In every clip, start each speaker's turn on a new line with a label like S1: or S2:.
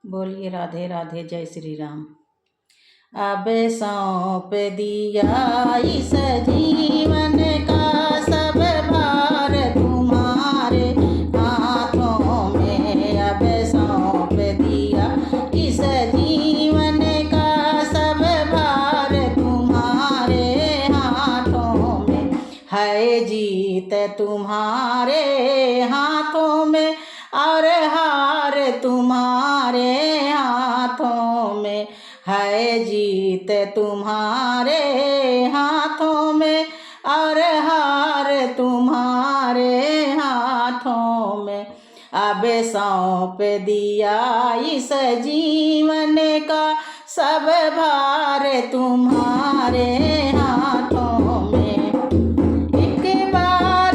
S1: बोलिए राधे राधे, जय श्री राम। अब सौंप दिया इस जीवन का सब भार तुम्हारे हाथों में। अब सौंप दिया इस जीवन का सब भार तुम्हारे हाथों में। है जीत तुम्हारे हाथों में और हार तुम्हारे हाथों में। है जीत तुम्हारे हाथों में और हार तुम्हारे हाथों में। अब सौंप दिया इस जीवन का सब भार तुम्हारे हाथों में। एक बार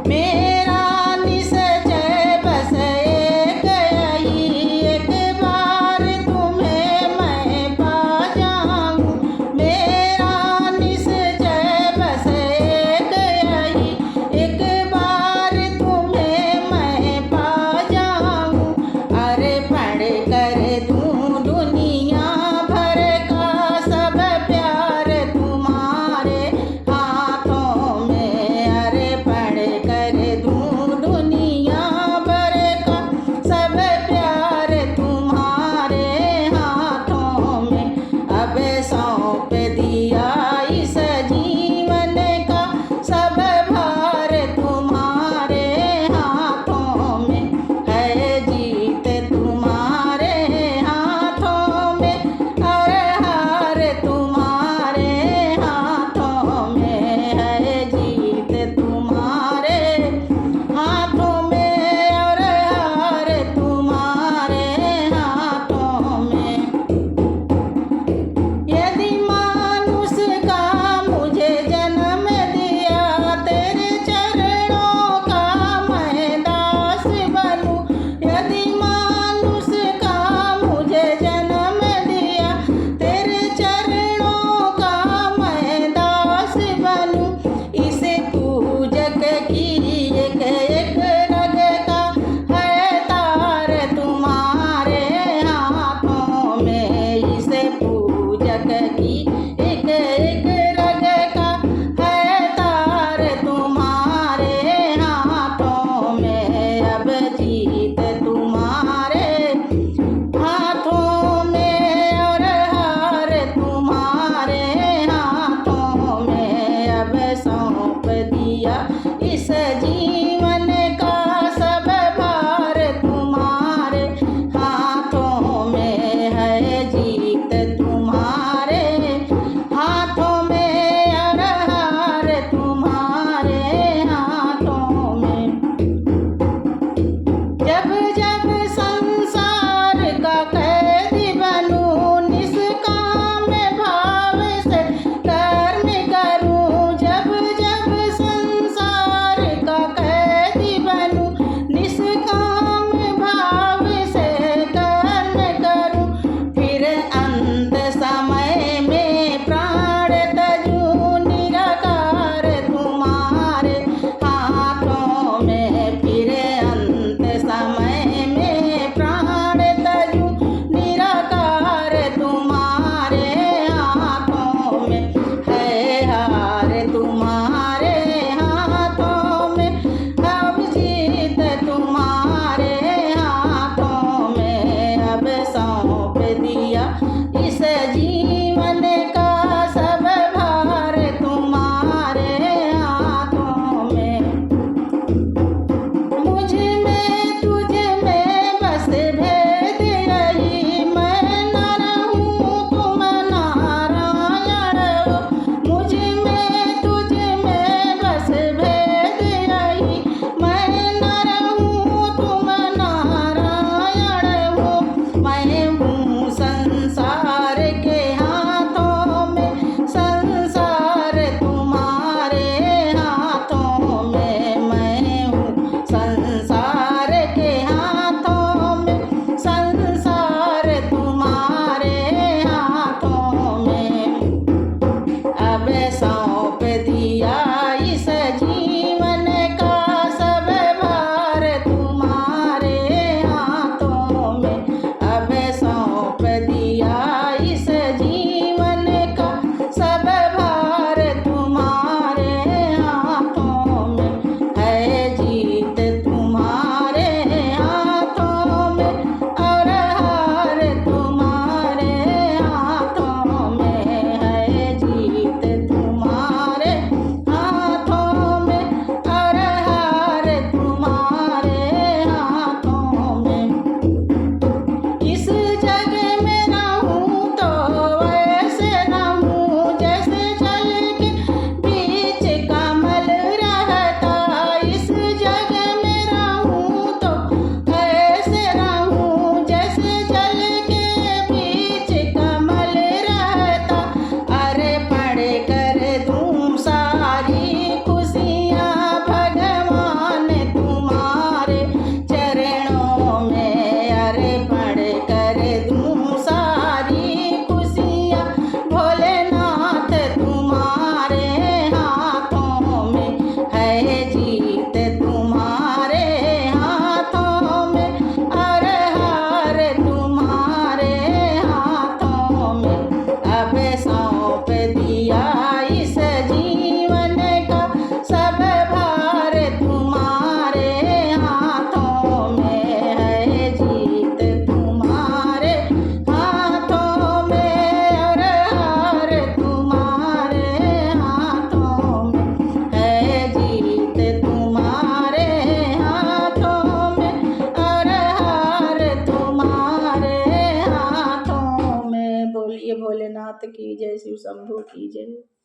S1: मेरा निश्चय बस एक यही, एक बार तुम्हें मैं पा जाऊं। मेरा निश्चय बस एक यही, एक बार तुम्हें मैं पा जाऊं। अरे पढ़ कर दूं दुनिया भर का सब प्यार
S2: की जय।